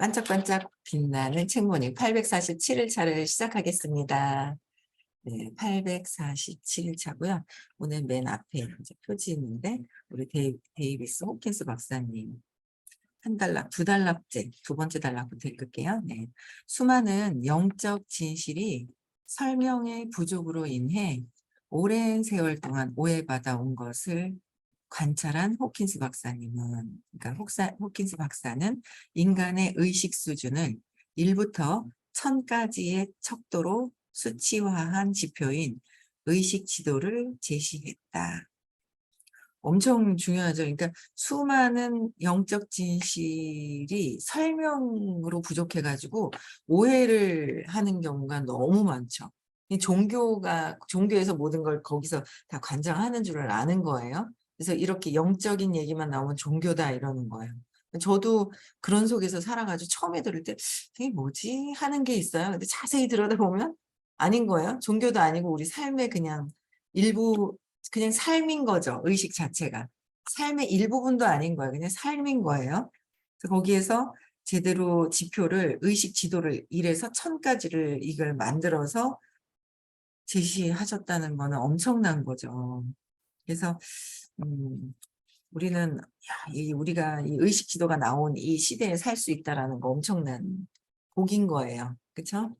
반짝반짝 빛나는 책무늬 847일차를 시작하겠습니다. 네, 847일차고요. 오늘 맨 앞에 이제 표지 있는데 우리 데이비스 호킨스 박사님 한 단락, 두 단락째, 두 번째 단락부터 읽을게요. 네. 수많은 영적 진실이 설명의 부족으로 인해 오랜 세월 동안 오해받아 온 것을 관찰한 호킨스 박사님은, 그러니까 호킨스 박사는 인간의 의식 수준을 1부터 1000까지의 척도로 수치화한 지표인 의식 지도를 제시했다. 엄청 중요하죠. 그러니까 수많은 영적 진실이 설명으로 부족해가지고 오해를 하는 경우가 너무 많죠. 이 종교에서 모든 걸 거기서 다 관장하는 줄을 아는 거예요. 그래서 이렇게 영적인 얘기만 나오면 종교다 이러는 거예요. 저도 그런 속에서 살아가지고 처음에 들을 때 이게 뭐지 하는 게 있어요. 근데 자세히 들여다보면 아닌 거예요. 종교도 아니고 우리 삶의 그냥 일부, 그냥 삶인 거죠. 의식 자체가. 삶의 일부분도 아닌 거예요. 그냥 삶인 거예요. 그래서 거기에서 제대로 지표를, 의식 지도를 1에서 1000까지를 이걸 만들어서 제시하셨다는 거는 엄청난 거죠. 그래서 우리는 우리가 이 의식 지도가 나온 이 시대에 살 수 있다라는 거 엄청난 복인 거예요. 그렇죠?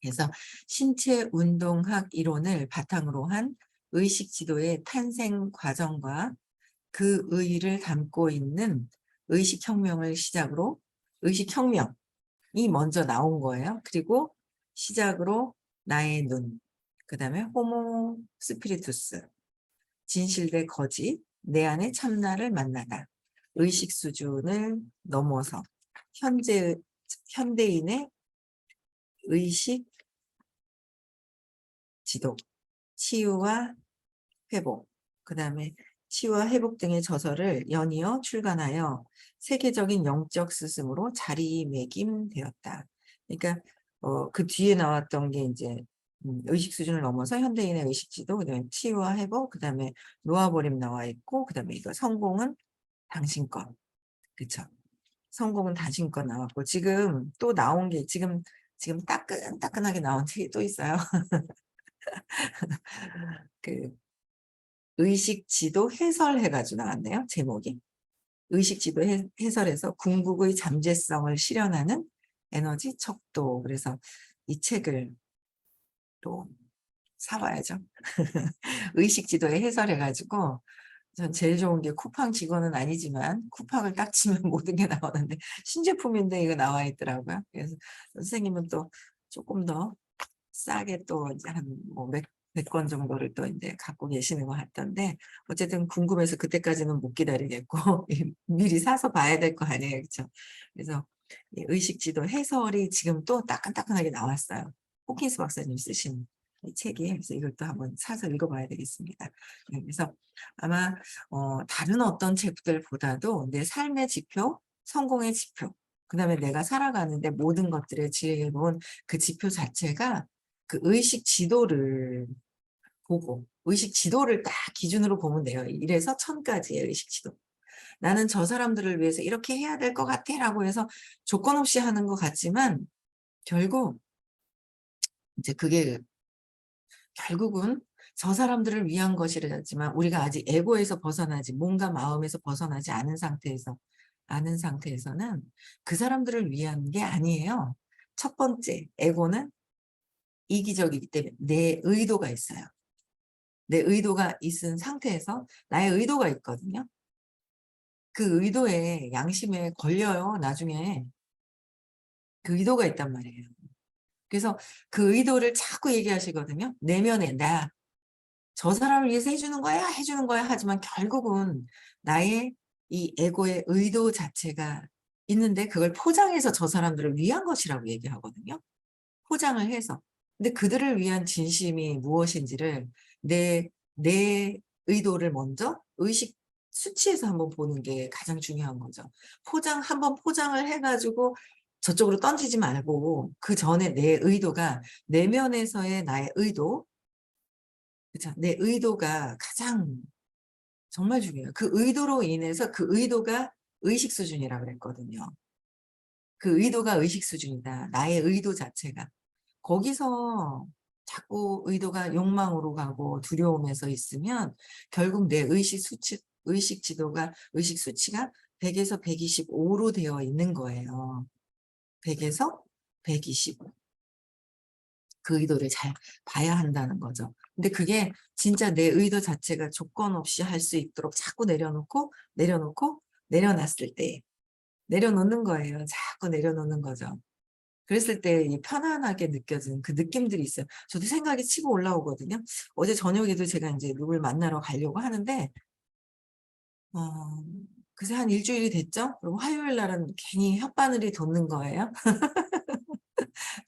그래서 신체 운동학 이론을 바탕으로 한 의식 지도의 탄생 과정과 그 의의를 담고 있는 의식혁명을 시작으로 의식혁명이 먼저 나온 거예요. 그리고 시작으로 나의 눈, 그 다음에 호모 스피리투스, 진실 대 거짓, 내 안의 참나를 만나다, 의식 수준을 넘어서 현대인의 의식 지도, 치유와 회복, 그 다음에 치유와 회복 등의 저서를 연이어 출간하여 세계적인 영적 스승으로 자리매김되었다. 그러니까 그 뒤에 나왔던 게 이제 의식 수준을 넘어서 현대인의 의식지도, 그다음에 치유와 회복, 그다음에 놓아버림 나와 있고, 그다음에 이거 성공은 당신 것, 그렇죠? 성공은 당신 것 나왔고 지금 또 나온 게 지금 따끈따끈하게 나온 책이 또 있어요. 그 의식지도 해설해가지고 나왔네요. 제목이. 의식지도 해설해서 궁극의 잠재성을 실현하는 에너지 척도. 그래서 이 책을 또 사와야죠. 의식지도에 해설해가지고 전 제일 좋은 게 쿠팡 직원은 아니지만 쿠팡을 딱 치면 모든 게 나오는데 신제품인데 이거 나와 있더라고요. 그래서 선생님은 또 조금 더 싸게 또 이제 한뭐 100권 정도를 또 이제 갖고 계시는 것 같던데 어쨌든 궁금해서 그때까지는 못 기다리겠고 미리 사서 봐야 될 거 아니에요, 그렇죠? 그래서 이 의식지도 해설이 지금 또 따끈따끈하게 나왔어요. 호킨스 박사님 쓰신 이 책이. 그래서 이것도 한번 사서 읽어봐야 되겠습니다. 네, 그래서 아마 다른 어떤 책들보다도 내 삶의 지표, 성공의 지표, 그다음에 내가 살아가는데 모든 것들의 지혜로운 그 지표 자체가 그 의식 지도를 보고 의식 지도를 딱 기준으로 보면 돼요. 1에서 1000까지의 의식 지도. 나는 저 사람들을 위해서 이렇게 해야 될 것 같아 라고 해서 조건 없이 하는 것 같지만 결국 이제 그게 결국은 저 사람들을 위한 것이라지만 우리가 아직 에고에서 벗어나지 뭔가 마음에서 벗어나지 않은 상태에서는 그 사람들을 위한 게 아니에요. 첫 번째 에고는 이기적이기 때문에 내 의도가 있어요. 내 의도가 있은 상태에서 나의 의도가 있거든요. 그 의도에 양심에 걸려요. 나중에 그 의도가 있단 말이에요. 그래서 그 의도를 자꾸 얘기하시거든요. 내면에 나 저 사람을 위해서 해주는 거야 해주는 거야 하지만 결국은 나의 이 에고의 의도 자체가 있는데 그걸 포장해서 저 사람들을 위한 것이라고 얘기하거든요. 포장을 해서. 근데 그들을 위한 진심이 무엇인지를 내 의도를 먼저 의식 수치에서 한번 보는 게 가장 중요한 거죠. 한번 포장을 해가지고 저쪽으로 던지지 말고 그 전에 내 의도가 내면에서의 나의 의도, 그쵸? 내 의도가 가장 정말 중요해요. 그 의도로 인해서 그 의도가 의식 수준이라고 그랬거든요. 그 의도가 의식 수준이다. 나의 의도 자체가. 거기서 자꾸 의도가 욕망으로 가고 두려움에서 있으면 결국 내 의식 지도가, 의식 수치가 100에서 125로 되어 있는 거예요. 100에서 125. 그 의도를 잘 봐야 한다는 거죠. 근데 그게 진짜 내 의도 자체가 조건 없이 할 수 있도록 자꾸 내려놨을 때, 내려놓는 거예요. 자꾸 내려놓는 거죠. 그랬을 때 이 편안하게 느껴지는 그 느낌들이 있어요. 저도 생각이 치고 올라오거든요. 어제 저녁에도 제가 이제 누굴 만나러 가려고 하는데, 어, 그새 한 일주일이 됐죠? 그리고 화요일 날은 괜히 혓바늘이 돋는 거예요.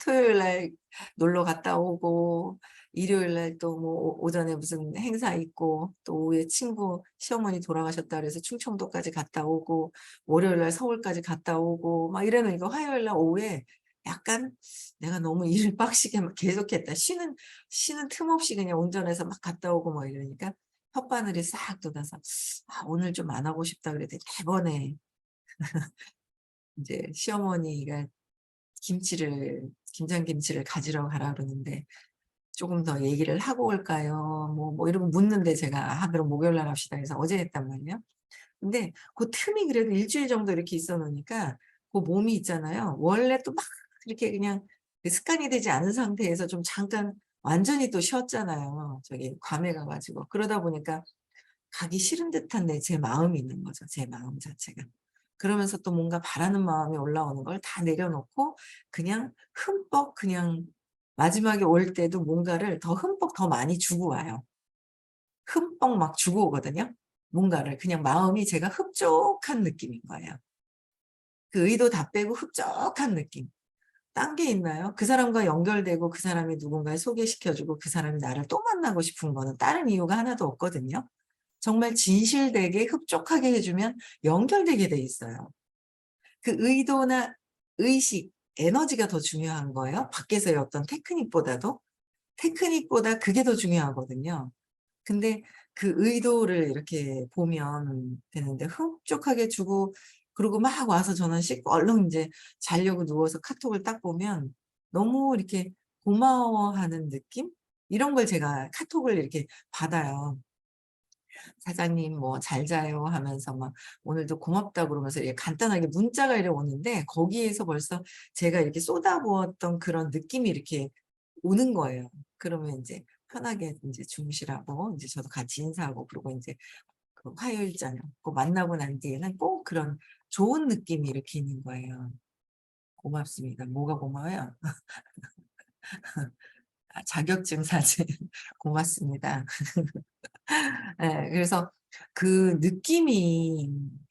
토요일 날 놀러 갔다 오고, 일요일 날 또 뭐 오전에 무슨 행사 있고, 또 오후에 친구 시어머니 돌아가셨다 그래서 충청도까지 갔다 오고, 월요일 날 서울까지 갔다 오고, 막 이러니까 화요일 날 오후에 약간 내가 너무 일을 빡시게 막 계속했다. 쉬는 틈 없이 그냥 운전해서 막 갔다 오고 막 이러니까 혓바늘이 싹 돋아서, 아, 오늘 좀 안 하고 싶다 그랬더니 대번에 이제 시어머니가 김장김치를 가지러 가라 그러는데 조금 더 얘기를 하고 올까요? 뭐 이러고 묻는데 제가 그럼 목요일 날 합시다 해서 어제 했단 말이에요. 근데 그 틈이 그래도 일주일 정도 이렇게 있어 놓으니까 그 몸이 있잖아요. 원래 또 막 이렇게 그냥 그 습관이 되지 않은 상태에서 좀 잠깐 완전히 또 쉬었잖아요. 저기 괌에 가가지고. 그러다 보니까 가기 싫은 듯한 제 마음이 있는 거죠. 제 마음 자체가. 그러면서 또 뭔가 바라는 마음이 올라오는 걸 다 내려놓고 그냥 흠뻑 그냥 마지막에 올 때도 뭔가를 더 흠뻑 더 많이 주고 와요. 흠뻑 막 주고 오거든요. 뭔가를 그냥 마음이 제가 흡족한 느낌인 거예요. 그 의도 다 빼고 흡족한 느낌. 딴 게 있나요? 그 사람과 연결되고 그 사람이 누군가를 소개시켜주고 그 사람이 나를 또 만나고 싶은 거는 다른 이유가 하나도 없거든요. 정말 진실되게 흡족하게 해주면 연결되게 돼 있어요. 그 의도나 의식, 에너지가 더 중요한 거예요. 밖에서의 어떤 테크닉보다 그게 더 중요하거든요. 근데 그 의도를 이렇게 보면 되는데 흡족하게 주고 그러고 막 와서 저는 씻고 얼른 이제 자려고 누워서 카톡을 딱 보면 너무 이렇게 고마워하는 느낌? 이런 걸 제가 카톡을 이렇게 받아요. 사장님 뭐 잘 자요 하면서 막 오늘도 고맙다 그러면서 이렇게 간단하게 문자가 이렇게 오는데 거기에서 벌써 제가 이렇게 쏟아부었던 그런 느낌이 이렇게 오는 거예요. 그러면 이제 편하게 이제 주무시라고 이제 저도 같이 인사하고 그러고 이제 그 화요일 저녁 만나고 난 뒤에는 꼭 그런 좋은 느낌이 이렇게 있는 거예요. 고맙습니다. 뭐가 고마워요? 아, 자격증 사진 고맙습니다. 예, 그래서 그 느낌이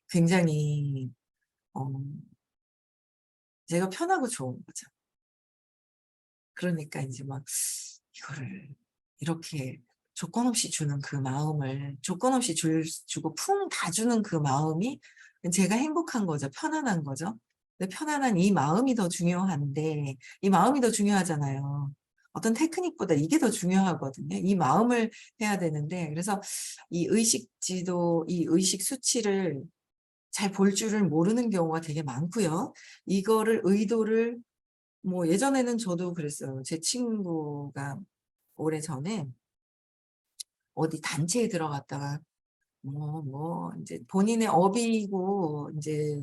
굉장히 어 제가 편하고 좋은 거죠. 그러니까 인제 막 이거를 이렇게 조건 없이 주는 그 마음을 조건 없이 주고 풍 다 주는 그 마음이 제가 행복한 거죠. 편안한 거죠. 근데 편안한 이 마음이 더 중요한데 이 마음이 더 중요하잖아요. 어떤 테크닉보다 이게 더 중요하거든요. 이 마음을 해야 되는데 그래서 이 의식 수치를 잘 볼 줄을 모르는 경우가 되게 많고요. 이거를 의도를 뭐 예전에는 저도 그랬어요. 제 친구가 오래전에 어디 단체에 들어갔다가 인제 본인의 업이고 인제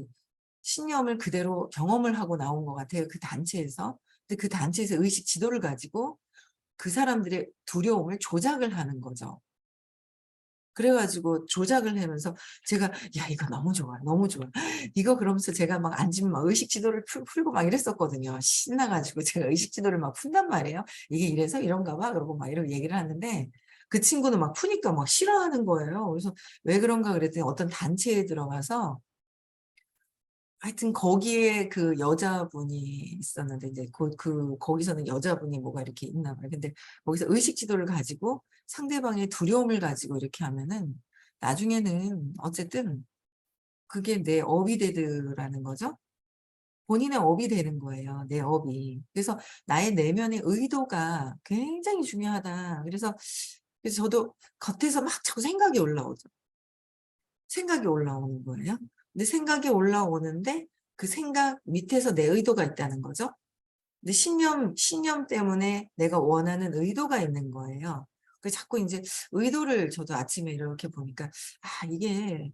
신념을 그대로 경험을 하고 나온 것 같아요, 그 단체에서. 근데 그 단체에서 의식 지도를 가지고 그 사람들의 두려움을 조작을 하는 거죠. 그래 가지고 조작을 하면서 제가 "야 이거 너무 좋아. 너무 좋아." 이거 그러면서 제가 막 앉으면 막 의식 지도를 풀고 막 이랬었거든요. 신나 가지고 제가 의식 지도를 막 푼단 말이에요. "이게 이래서 이런가 봐." 그러고 막 이러고 얘기를 하는데 그 친구는 막 푸니까 막 싫어하는 거예요. 그래서 "왜 그런가?" 그랬더니 어떤 단체에 들어가서 하여튼 거기에 그 여자분이 있었는데 이제 거기서는 여자분이 뭐가 이렇게 있나 봐요. 근데 거기서 의식 지도를 가지고 상대방의 두려움을 가지고 이렇게 하면은 나중에는 어쨌든 그게 내 업이 되더라는 거죠. 본인의 업이 되는 거예요, 내 업이. 그래서 나의 내면의 의도가 굉장히 중요하다. 그래서 저도 겉에서 막 자꾸 생각이 올라오죠. 생각이 올라오는 거예요. 근데 생각이 올라오는데 그 생각 밑에서 내 의도가 있다는 거죠. 근데 신념 때문에 내가 원하는 의도가 있는 거예요. 그 자꾸 인제 의도를 저도 아침에 이렇게 보니까 이게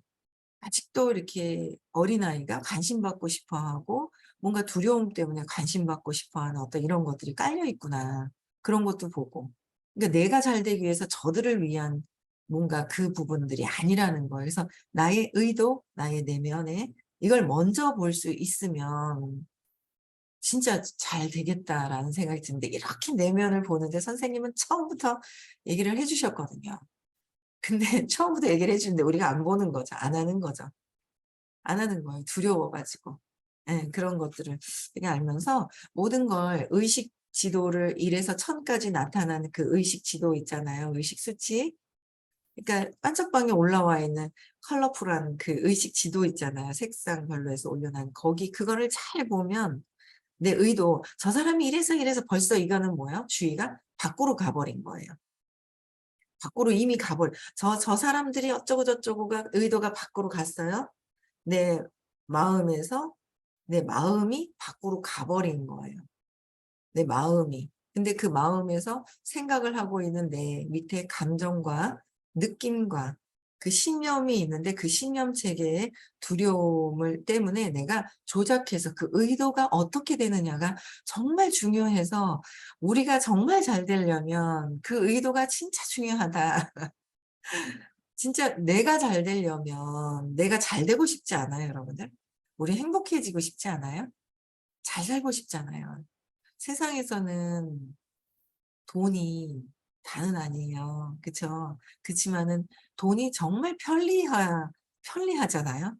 아직도 이렇게 어린아이가 관심받고 싶어 하고 뭔가 두려움 때문에 관심받고 싶어 하는 어떤 이런 것들이 깔려 있구나. 그런 것도 보고. 그러니까 내가 잘 되기 위해서 저들을 위한 뭔가 그 부분들이 아니라는 거예요. 그래서 나의 의도, 나의 내면에 이걸 먼저 볼 수 있으면 '진짜 잘 되겠다.'라는 생각이 드는데 이렇게 내면을 보는데 선생님은 처음부터 얘기를 해 주셨거든요. 근데 처음부터 얘기를 해 주는데 우리가 안 보는 거죠. 안 하는 거죠. 안 하는 거예요, 두려워 가지고. 예, 그런 것들을 되게 알면서 모든 걸 의식 지도를 1 에서 1000 까지 나타나는 그 의식 지도 있잖아요, 의식 수치. 그러니까 반짝방에 올라와 있는 컬러풀한 그 의식 지도 있잖아요, 색상별로 해서 올려놓은 거기 그거를 잘 보면 내 의도 '저 사람이 이래서 벌써 이거는 뭐예요? 주의가 밖으로 가 버린 거예요. 밖으로 이미 저 사람들이 어쩌고 저쩌고가 의도가 밖으로 갔어요. 내 마음에서 내 마음이 밖으로 가 버린 거예요, 내 마음이. 근데 그 마음에서 생각을 하고 있는 내 밑에 감정과 느낌과 그 신념이 있는데 그 신념 체계의 두려움을 때문에 내가 조작해서 그 의도가 어떻게 되느냐가 정말 중요해서 우리가 정말 잘 되려면 그 의도가 진짜 중요하다. 진짜 내가 잘 되려면 내가 잘 되고 싶지 않아요, 여러분들? 우리 행복해지고 싶지 않아요? 잘 살고 싶잖아요. 세상에서는 돈이 다는 아니에요. 그쵸? 그치만은 돈이 정말 편리하잖아요.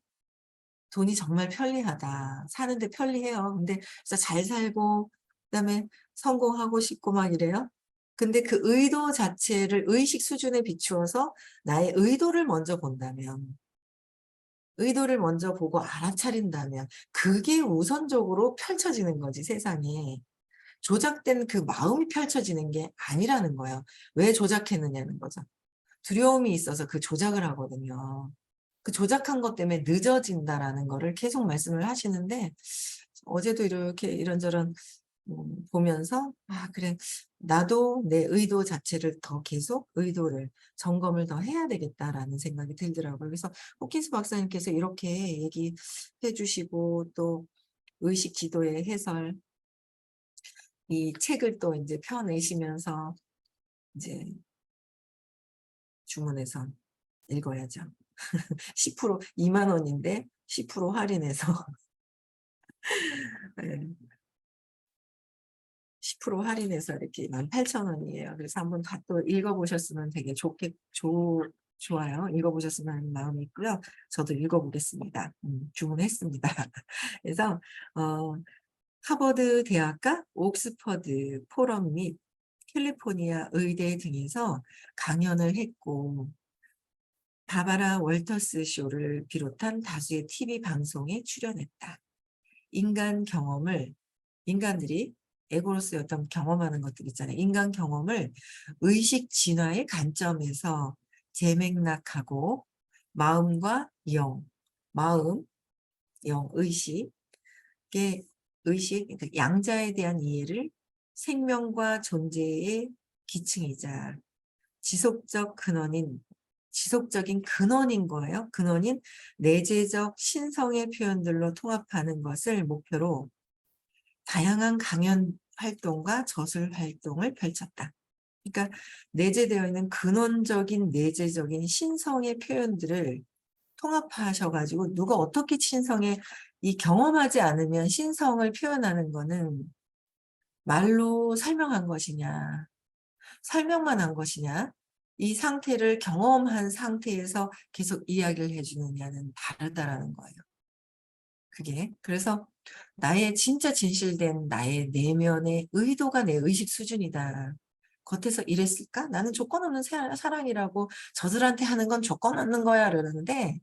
돈이 정말 편리하다. 사는데 편리해요. 근데 진짜 잘 살고 그다음에 성공하고 싶고 막 이래요. 근데 그 의도 자체를 의식 수준에 비추어서 나의 의도를 먼저 본다면 의도를 먼저 보고 알아차린다면 그게 우선적으로 펼쳐지는 거지 세상에. 조작된 그 마음이 펼쳐지는 게 아니라는 거예요. 왜 조작했느냐는 거죠. 두려움이 있어서 그 조작을 하거든요. 그 조작한 것 때문에 늦어진다라는 거를 계속 말씀을 하시는데 어제도 이렇게 이런저런 보면서 '아 그래. 나도 내 의도 자체를 더 계속 의도를 점검을 더 해야 되겠다.'라는 생각이 들더라고요. 그래서 호킨스 박사님께서 이렇게 얘기해 주시고 또 의식 지도의 해설 이 책을 또 인제 펴 내시면서 이제 주문해서 읽어야죠. 10% 2만 원인데 10% 할인해서 예. 10% 할인해서 이렇게 18,000 원이에요. 그래서 한번 다 또 읽어 보셨으면 되게 좋아요. 읽어 보셨으면 하는 마음이 있고요. 저도 읽어 보겠습니다. 주문했습니다. 그래서 어 하버드 대학과 옥스퍼드 포럼 및 캘리포니아 의대 등에서 강연을 했고 바바라 월터스 쇼를 비롯한 다수의 TV 방송에 출연했다. 인간 경험을 인간들이 에고로서의 어떤 경험하는 것들 있잖아요. 인간 경험을 의식 진화의 관점에서 재맥락하고 마음과 영, 마음, 영, 의식의 그러니까 양자에 대한 이해를 생명과 존재의 기층이자 지속적 근원인 지속적인 근원인 거예요. 근원인 내재적 신성의 표현들로 통합하는 것을 목표로 다양한 강연 활동과 저술 활동을 펼쳤다. 그러니까 내재되어 있는 근원적인 내재적인 신성의 표현들을 통합하셔 가지고 누가 어떻게 신성에 이 경험하지 않으면 신성을 표현하는 거는 말로 설명한 것이냐 설명만 한 것이냐 이 상태를 경험한 상태에서 계속 이야기를 해 주느냐는 다르다라는 거예요. 그게. 그래서 나의 진짜 진실된 나의 내면의 의도가 내 의식 수준이다. 겉에서 이랬을까? 나는 조건 없는 사랑이라고 저들한테 하는 건 조건 없는 거야 그러는데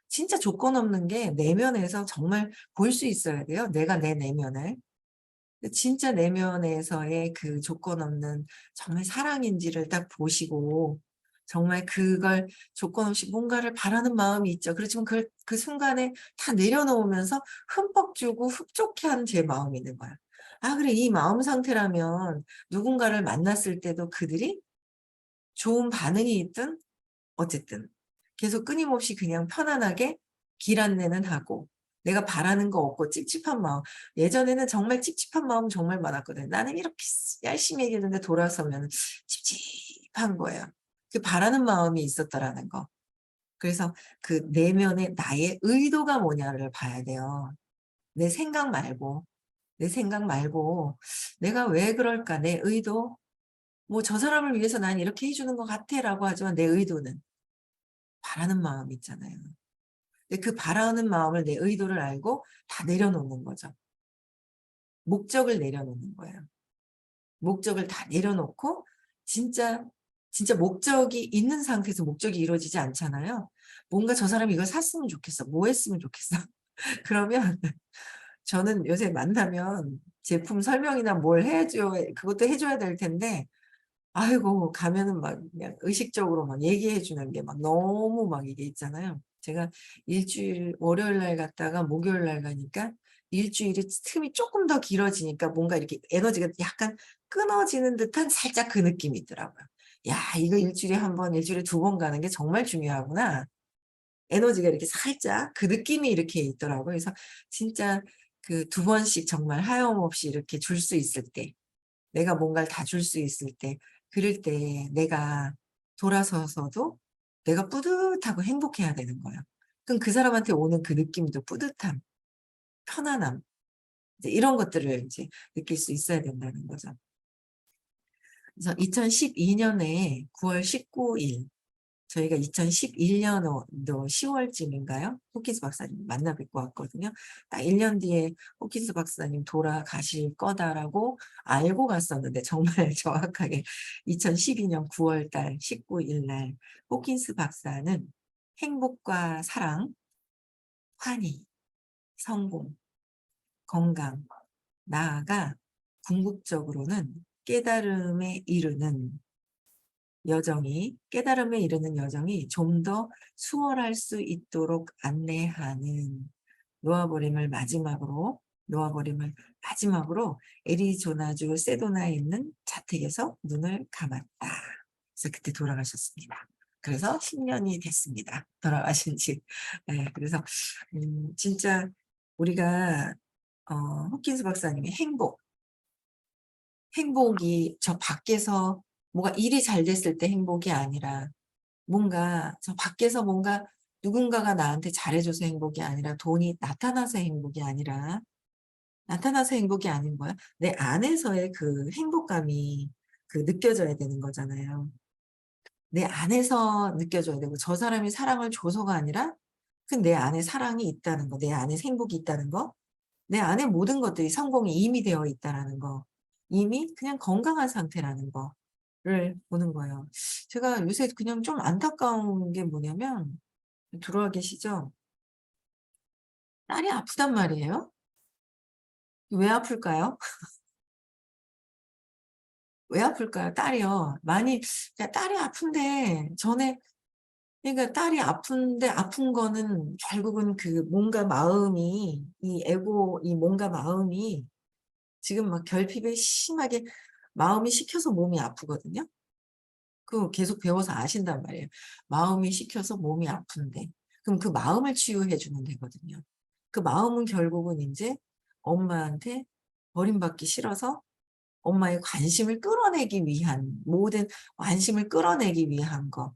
진짜 조건 없는 게 내면에서 정말 볼 수 있어야 돼요. 내가 내 내면을. 진짜 내면에서의 그 조건 없는 정말 사랑인지를 딱 보시고 정말 그걸 조건 없이 뭔가를 바라는 마음이 있죠. 그렇지만 그 순간에 다 내려놓으면서 흠뻑 주고 흡족해 하는 제 마음이 있는 거야. 아 그래 이 마음 상태라면 누군가를 만났을 때도 그들이 좋은 반응이 있든 어쨌든 계속 끊임없이 그냥 편안하게 길 안내는 하고 내가 바라는 거 없고 찝찝한 마음 예전에는 정말 찝찝한 마음 정말 많았거든요. 나는 이렇게 열심히 얘기했는데 돌아서면 찝찝한 거예요. 그 바라는 마음이 있었다라는 거. 그래서 그 내면의 나의 의도가 뭐냐를 봐야 돼요. 내 생각 말고, 내 생각 말고 '내가 왜 그럴까? 내 의도? 뭐 저 사람을 위해서 난 이렇게 해 주는 것 같아.'라고 하지만 내 의도는 바라는 마음이 있잖아요. 근데 그 바라는 마음을 내 의도를 알고 다 내려놓는 거죠. 목적을 내려놓는 거예요. 목적을 다 내려놓고 진짜, 진짜 목적이 있는 상태에서 목적이 이루어지지 않잖아요. 뭔가 '저 사람이 이걸 샀으면 좋겠어. 뭐 했으면 좋겠어.' 그러면 저는 요새 만나면 제품 설명이나 뭘 해 줘 그것도 해 줘야 될 텐데 아이고 가면은 막 그냥 의식적으로 막 얘기해 주는 게 막 너무 막 이게 있잖아요. 제가 일주일 월요일 날 갔다가 목요일 날 가니까 일주일이 틈이 쪼끔 더 길어지니까 뭔가 이렇게 에너지가 약간 끊어지는 듯한 살짝 그 느낌이 있더라고요. '야 이거 일주일에 한 번, 일주일에 두 번 가는 게 정말 중요하구나.' 에너지가 이렇게 살짝 그 느낌이 이렇게 있더라고요. 그래서 진짜 그 두 번씩 정말 하염없이 이렇게 줄 수 있을 때 내가 뭔가를 다 줄 수 있을 때 그럴 때 내가 돌아서서도 내가 뿌듯하고 행복해야 되는 거예요. 그럼 그 사람한테 오는 그 느낌도 뿌듯함, 편안함 이제 이런 것들을 이제 느낄 수 있어야 된다는 거죠. 그래서 2012 년에 9월 19일 저희가 2011 년도 10 월쯤인가요? 호키스 박사님 만나 뵙고 왔거든요. 딱 1년 뒤에 호키스 박사님 돌아가실 거다라고 알고 갔었는데 정말 정확하게 2012년 9월 달 19일 날 호킨스 박사는 행복과 사랑, 환희, 성공, 건강, 나아가 궁극적으로는 깨달음에 이르는 깨달음에 이르는 여정이 좀 더 수월할 수 있도록 안내하는 놓아버림을 마지막으로 애리조나주 세도나에 있는 자택에서 눈을 감았다. 그래서 그때 돌아가셨습니다. 그래서 10 년이 됐습니다. 돌아가신 지. 예 그래서 진짜 우리가 어 호킨스 박사님의 행복이 저 밖에서 뭐가 일이 잘 됐을 때 행복이 아니라 뭔가 저 밖에서 뭔가 누군가가 나한테 잘해 줘서 행복이 아니라 돈이 나타나서 행복이 아닌 거야. 내 안에서의 그 행복감이 그 느껴져야 되는 거잖아요. 내 안에서 느껴져야 되고 저 사람이 사랑을 줘서가 아니라 그 내 안에 사랑이 있다는 거, 내 안에 행복이 있다는 거, 내 안에 모든 것들이 성공이 이미 되어 있다라는 거, 이미 그냥 건강한 상태라는 거를 보는 거예요. 제가 요새 그냥 좀 안타까운 게 뭐냐면 들어와 계시죠? 딸이 아프단 말이에요. 왜 아플까요? 왜 아플까요? 딸이요. 많이 그러니까 딸이 아픈데 전에 그러니까 딸이 아픈데 아픈 거는 결국은 그 뭔가 마음이 이 뭔가 마음이 지금 막 결핍에 심하게 마음이 식혀서 몸이 아프거든요. 그거 계속 배워서 아신단 말이에요. 마음이 식혀서 몸이 아픈데 그럼 그 마음을 치유해 주면 되거든요. 그 마음은 결국은 인제 엄마한테 버림받기 싫어서 엄마의 관심을 끌어내기 위한 모든 관심을 끌어내기 위한 거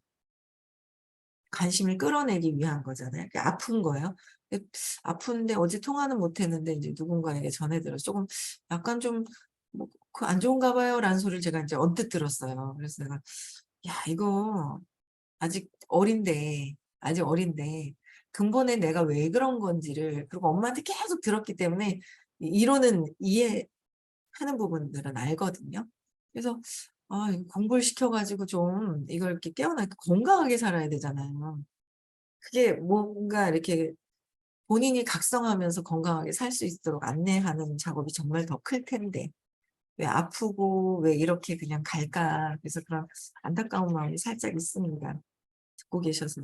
관심을 끌어내기 위한 거잖아요. 그게 아픈 거예요. 근데 아픈데 어제 통화는 못 했는데 인제 누군가에게 전해 들어서 쪼금 약간 좀 뭐 "그 안 좋은가 봐요."라는 소리를 제가 인제 언뜻 들었어요. 그래서 내가 "야 이거 아직 어린데 근본에 내가 왜 그런 건지를 그리고 엄마한테 계속 들었기 때문에 이론은 이해하는 부분들은 알거든요. 그래서 아 이거 공부를 시켜 가지고 좀 이걸 이렇게 깨어나 건강하게 살아야 되잖아요. 그게 뭔가 이렇게 본인이 각성하면서 건강하게 살 수 있도록 안내하는 작업이 정말 더 클 텐데 왜 아프고 왜 이렇게 그냥 갈까. 그래서 그런 안타까운 마음이 살짝 있습니다. 듣고 계셔서.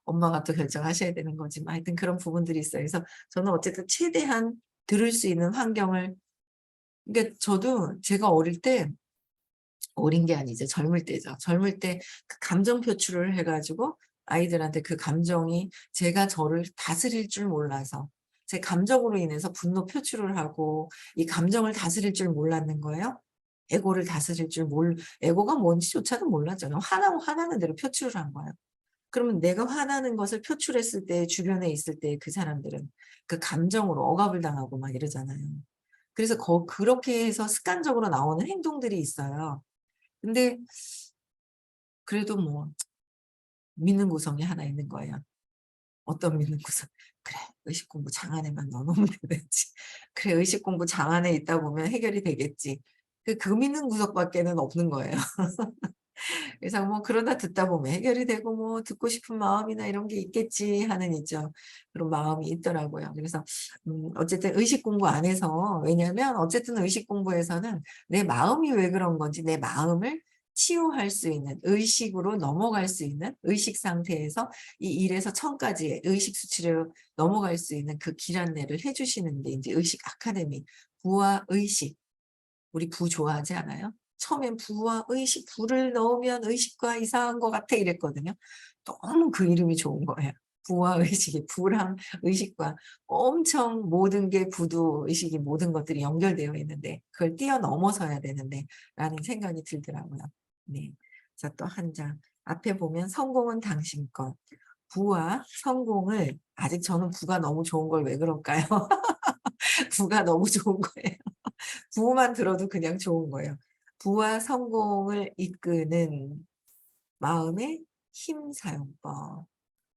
엄마가 또 결정하셔야 되는 거지만 하여튼 그런 부분들이 있어요. 그래서 저는 어쨌든 최대한 들을 수 있는 환경을, 그러니까 저도 제가 어릴 때, 어린 게 아니죠. 젊을 때죠. 젊을 때 그 감정 표출을 해 가지고 아이들한테 그 감정이, 제가 저를 다스릴 줄 몰라서 제 감정으로 인해서 분노 표출을 하고 이 감정을 다스릴 줄 몰랐는 거예요. 에고를 다스릴 줄 에고가 뭔지조차도 몰랐죠. 그냥 화나는 대로 표출을 한 거예요. 그러면 내가 화나는 것을 표출했을 때 주변에 있을 때 그 사람들은 그 감정으로 억압을 당하고 막 이러잖아요. 그래서 그렇게 해서 습관적으로 나오는 행동들이 있어요. 근데 그래도 뭐 믿는 구성이 하나 있는 거예요. 어떤 믿는 구성. '그래, 의식 공부 장안에만 넣어 놓으면 되겠지. 그래, 의식 공부 장안에 있다 보면 해결이 되겠지.' 그 믿는 구석밖에는 없는 거예요. 그래서 뭐 그러다 듣다 보면 해결이 되고 뭐 '듣고 싶은 마음이나 이런 게 있겠지.' 하는 있죠. 그런 마음이 있더라고요. 그래서 어쨌든 의식 공부 안에서, 왜냐하면 어쨌든 의식 공부에서는 내 마음이 왜 그런 건지, 내 마음을 치유할 수 있는, 의식으로 넘어갈 수 있는, 의식 상태에서 이 1에서 1000 까지의 의식 수치로 넘어갈 수 있는 그 길 안내를 해 주시는 게 인제 의식 아카데미. 부와 의식. 우리 부 좋아하지 않아요? 처음엔 부와 의식, 부를 넣으면 의식과 이상한 것 같아 이랬거든요. 너무 그 이름이 좋은 거예요. 부와 의식이, 부랑 의식과 엄청 모든 게, 부도 의식이 모든 것들이 연결되어 있는데 그걸 뛰어넘어서야 되는데 라는 생각이 들더라고요. 네. 자, 또 한 장. 앞에 보면 성공은 당신 것. 부와 성공을, 아직 저는 부가 너무 좋은 걸 왜 그럴까요? 부가 너무 좋은 거예요. 부만 들어도 그냥 좋은 거예요. 부와 성공을 이끄는 마음의 힘 사용법.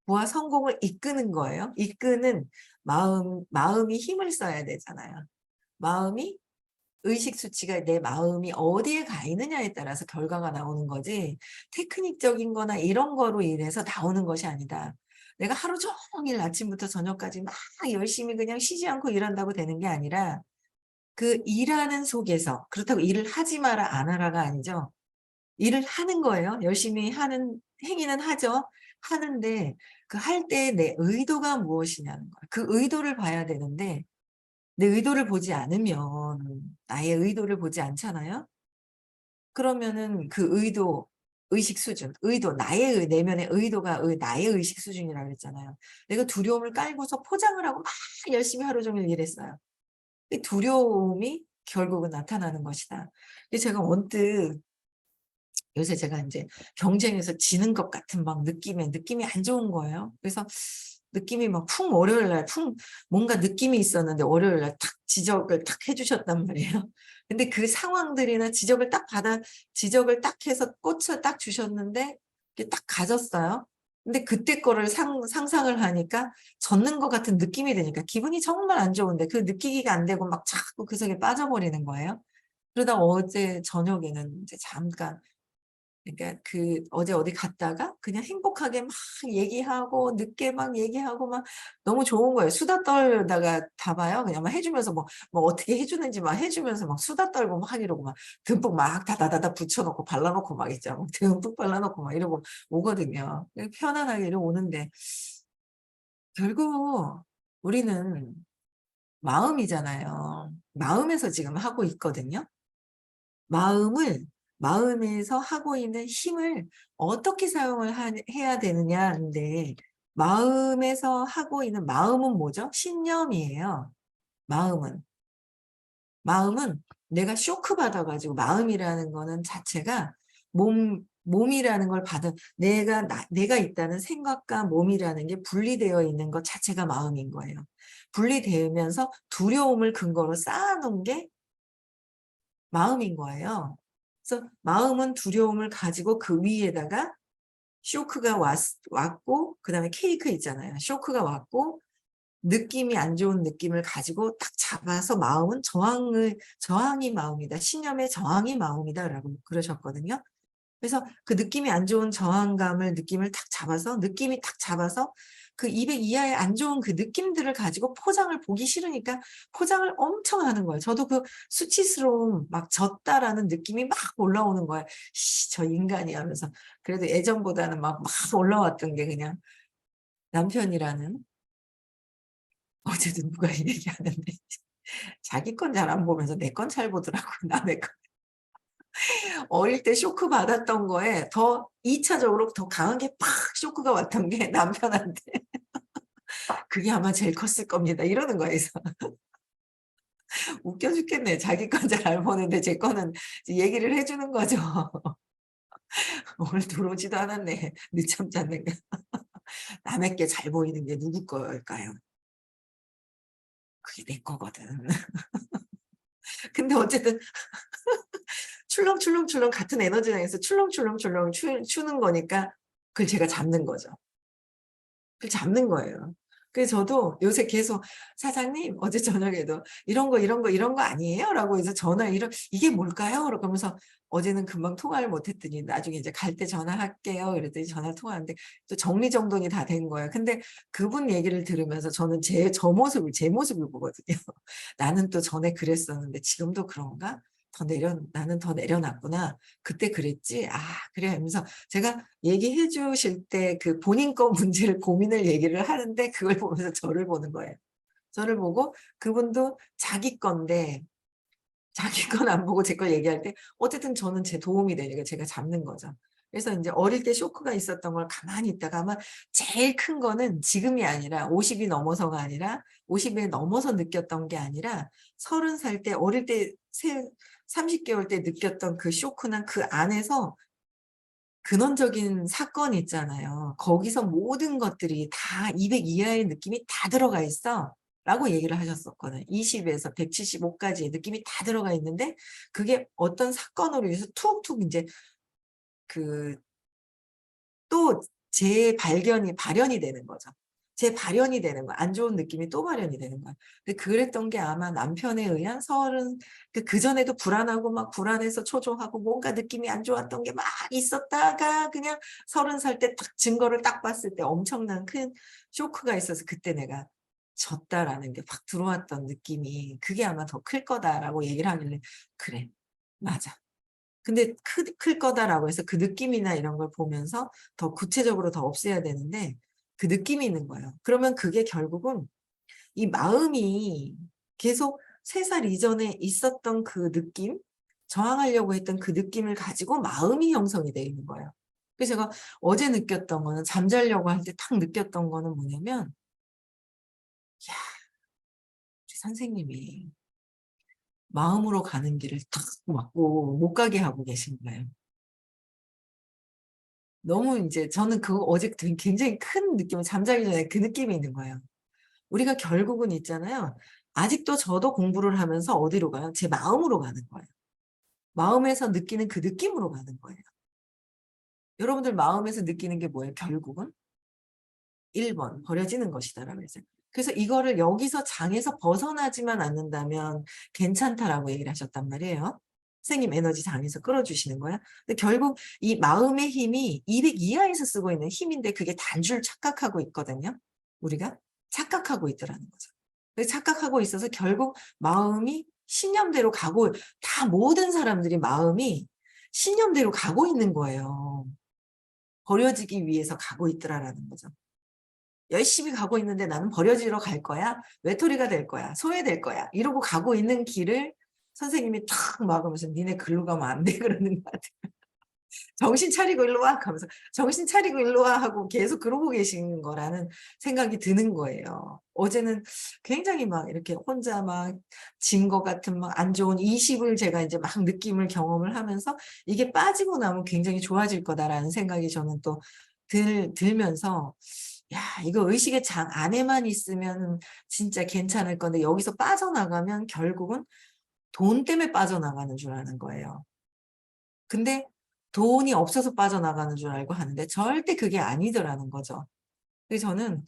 부와 성공을 이끄는 거예요. 이끄는 마음이 힘을 써야 되잖아요. 마음이, 의식 수치가 내 마음이 어디에 가 있느냐에 따라서 결과가 나오는 거지, 테크닉적인 거나 이런 거로 인해서 나오는 것이 아니다. 내가 하루 종일 아침부터 저녁까지 막 열심히 그냥 쉬지 않고 일한다고 되는 게 아니라, 그 일하는 속에서, 그렇다고 일을 하지 마라 안 하라가 아니죠. 일을 하는 거예요. 열심히 하는 행위는 하죠. 하는데 그 할 때 내 의도가 무엇이냐는 거예요. 그 의도를 봐야 되는데, 내 의도를 보지 않으면, 나의 의도를 보지 않잖아요. 그러면은 그 의도, 의식 수준, 의도, 내면의 의도가 나의 의식 수준이라고 그랬잖아요. 내가 두려움을 깔고서 포장을 하고 막 열심히 하루 종일 일했어요. 이 두려움이 결국은 나타나는 것이다. 그래서 제가 언뜻, 요새 제가 인제 경쟁에서 지는 것 같은 막 느낌이 안 좋은 거예요. 그래서 느낌이 막 월요일 날 뭔가 느낌이 있었는데 월요일 날 탁 지적을 탁 해 주셨단 말이에요. 근데 그 상황들이나 지적을 딱 해서 꽃을 딱 주셨는데 이게 딱 가졌어요. 근데 그때 거를 상상을 하니까 젖는 것 같은 느낌이 드니까 기분이 정말 안 좋은데, 그 느끼기가 안 되고 막 자꾸 그 속에 빠져버리는 거예요. 그러다가 어제 저녁에는 인제 잠깐, 그러니까 어제 어디 갔다가 그냥 행복하게 막 얘기하고 늦게 막 얘기하고 막 너무 좋은 거예요. 수다 떨다가 봐봐요. 그냥 막 해 주면서 뭐 어떻게 해 주는지 막 해 주면서 막 수다 떨고 막 이러고 막 듬뿍 막 다다다다 붙여 놓고 발라 놓고 막 있죠. 듬뿍 발라 놓고 막 이러고 오거든요. 편안하게 이러고 오는데, 결국 우리는 마음이잖아요. 마음에서 지금 하고 있거든요. 마음에서 하고 있는 힘을 어떻게 사용을 해야 되느냐인데, 마음에서 하고 있는, 마음은 뭐죠? 신념이에요. 마음은. 마음은 내가 쇼크 받아 가지고, 마음이라는 거는 자체가 몸이라는 걸 받은, 내가 있다는 생각과 몸이라는 게 분리되어 있는 것 자체가 마음인 거예요. 분리되면서 두려움을 근거로 쌓아 놓은 게 마음인 거예요. 그래서 마음은 두려움을 가지고 그 위에다가 쇼크가 왔고, 그다음에 케이크 있잖아요. 쇼크가 왔고 느낌이 안 좋은 느낌을 가지고 딱 잡아서, 마음은 저항이 마음이다. 신념의 저항이 마음이다라고 그러셨거든요. 그래서 그 느낌이 안 좋은 느낌을 딱 잡아서, 느낌이 딱 잡아서 그 200 이하의 안 좋은 그 느낌들을 가지고 포장을 보기 싫으니까 포장을 엄청 하는 거예요. 저도 그 수치스러움, 막 졌다라는 느낌이 막 올라오는 거예요. 씨, 저 인간이 하면서. 그래도 예전보다는 막 올라왔던 게 그냥 남편이라는, 어제도 누가 얘기하는데 자기 건 잘 안 보면서 내 건 잘 보더라고. 남의 거. 어릴 때 쇼크 받았던 거에 더 2차적으로 더 강하게 팍 쇼크가 왔던 게 남편한테. 그게 아마 제일 컸을 겁니다. 이러는 거예요. 그래서 웃겨 죽겠네. 자기 건 잘 안 보는데 제 거는 이제 얘기를 해 주는 거죠. 오늘 들어오지도 않았네. 늦잠 잤는가. 남의 게 잘 보이는 게 누구 걸까요? 그게 내 거거든. 근데 어쨌든 출렁출렁출렁 같은 에너지장에서 출렁출렁출렁 추는 거니까 그걸 제가 잡는 거죠. 그걸 잡는 거예요. 그래서 저도 요새 계속 "사장님 어제 저녁에도 이런 거, 이런 거, 이런 거 아니에요?" 라고 해서 전화 이런 "이게 뭘까요?" 그러면서 어제는 금방 통화를 못 했더니 나중에 이제 "갈 때 전화할게요." 이랬더니 전화 통화하는데 또 정리정돈이 다 된 거예요. 근데 그분 얘기를 들으면서 저는 제 모습을 보거든요. '나는 또 전에 그랬었는데 지금도 그런가? 나는 더 내려놨구나. 그때 그랬지? 아 그래.' 하면서 제가 얘기해 주실 때 그 본인 거 문제를 고민을 얘기를 하는데 그걸 보면서 저를 보는 거예요. 저를 보고 그분도 자기 건데 자기 건 안 보고 제 걸 얘기할 때 어쨌든 저는 제 도움이 되니까 제가 잡는 거죠. 그래서 인제 어릴 때 쇼크가 있었던 걸 가만히 있다가 아마 제일 큰 거는 지금이 아니라 50이 넘어서가 아니라 50이 넘어서 느꼈던 게 아니라 30살 때 어릴 때 30 개월 때 느꼈던 그 쇼크나 그 안에서 근원적인 사건이 있잖아요. "거기서 모든 것들이 다 200 이하의 느낌이 다 들어가 있어."라고 얘기를 하셨었거든요. 20 에서 175 까지의 느낌이 다 들어가 있는데 그게 어떤 사건으로 인해서 툭툭 인제 그 또 발현이 되는 거죠. 재발현이 되는 거야. 안 좋은 느낌이 또 발현이 되는 거야. 근데 그랬던 게 아마 남편에 의한 그전에도 불안하고 막 불안해서 초조하고 뭔가 느낌이 안 좋았던 게 막 있었다가 그냥 30살 때 딱 증거를 딱 봤을 때 엄청난 큰 쇼크가 있어서 그때 내가 '졌다.'라는 게 확 들어왔던 느낌이 '그게 아마 더 클 거다.'라고 얘기를 하길래 '그래. 맞아.' 근데 클 거다라고 해서 그 느낌이나 이런 걸 보면서 더 구체적으로 더 없애야 되는데 그 느낌이 있는 거예요. 그러면 그게 결국은 이 마음이 계속 3살 이전에 있었던 그 느낌, 저항하려고 했던 그 느낌을 가지고 마음이 형성이 돼 있는 거예요. 그래서 제가 어제 느꼈던 거는 잠자려고 할 때 딱 느꼈던 거는 뭐냐면 '야 우리 선생님이 마음으로 가는 길을 탁 막고 못 가게 하고 계신 거예요.' 너무 인제 저는 그거 어제 굉장히 큰 느낌을 잠자기 전에 그 느낌이 있는 거예요. 우리가 결국은 있잖아요. 아직도 저도 공부를 하면서 어디로 가요? 제 마음으로 가는 거예요. 마음에서 느끼는 그 느낌으로 가는 거예요. 여러분들 마음에서 느끼는 게 뭐예요 결국은? 1 번 '버려지는 것이다.'라고 했어요. 그래서 이거를 여기서 장에서 벗어나지만 않는다면 괜찮다라고 얘기를 하셨단 말이에요. 선생님 에너지 장에서 끌어주시는 거야. 근데 결국 이 마음의 힘이 200 이하에서 쓰고 있는 힘인데 그게 단 줄 착각하고 있거든요 우리가. 착각하고 있더라는 거죠. 그래서 착각하고 있어서 결국 마음이 신념대로 가고 다 모든 사람들이 마음이 신념대로 가고 있는 거예요. 버려지기 위해서 가고 있더라라는 거죠. 열심히 가고 있는데 '나는 버려지러 갈 거야. 외톨이가 될 거야. 소외될 거야.' 이러고 가고 있는 길을 선생님이 탁 막으면서 "니네 글로 가면 안 돼." 그러는 것 같아요. "정신 차리고 일로 와." 하면서 "정신 차리고 일로 와." 하고 계속 그러고 계신 거라는 생각이 드는 거예요. 어제는 굉장히 막 이렇게 혼자 막 진 것 같은 막 안 좋은 20을 제가 인제 막 느낌을 경험을 하면서 '이게 빠지고 나면 굉장히 좋아질 거다.'라는 생각이 저는 또 들면서 '야 이거 의식의 장 안에만 있으면 진짜 괜찮을 건데 여기서 빠져나가면 결국은 돈 때문에 빠져나가는 줄 아는 거예요.' 근데 돈이 없어서 빠져나가는 줄 알고 하는데 절대 그게 아니더라는 거죠. 그래서 저는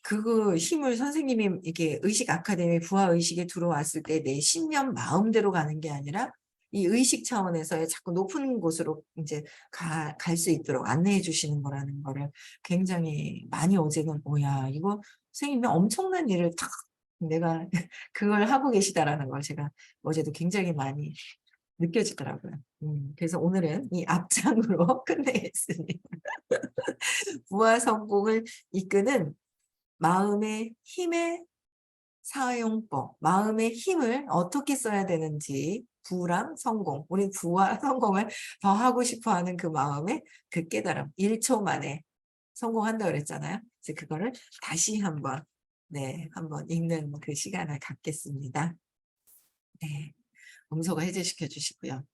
그 힘을 선생님이 이렇게 의식 아카데미 부하 의식에 들어왔을 때 내 신념 마음대로 가는 게 아니라 이 의식 차원에서의 자꾸 높은 곳으로 이제 갈 수 있도록 안내해 주시는 거라는 거를 굉장히 많이 어제는 '야 이거 선생님이 엄청난 일을 탁 내가 그걸 하고 계시다.'라는 걸 제가 어제도 굉장히 많이 느껴지더라고요. 그래서 오늘은 이 앞장으로 끝내겠습니다. 부와 성공을 이끄는 마음의 힘의 사용법, 마음의 힘을 어떻게 써야 되는지 부랑 성공, 우리 부와 성공을 더 하고 싶어 하는 그 마음의 그 깨달음, 1초 만에 성공한다고 그랬잖아요. 이제 그거를 다시 한번, 네, 한번 읽는 그 시간을 갖겠습니다. 네. 음소거 해제시켜 주시고요.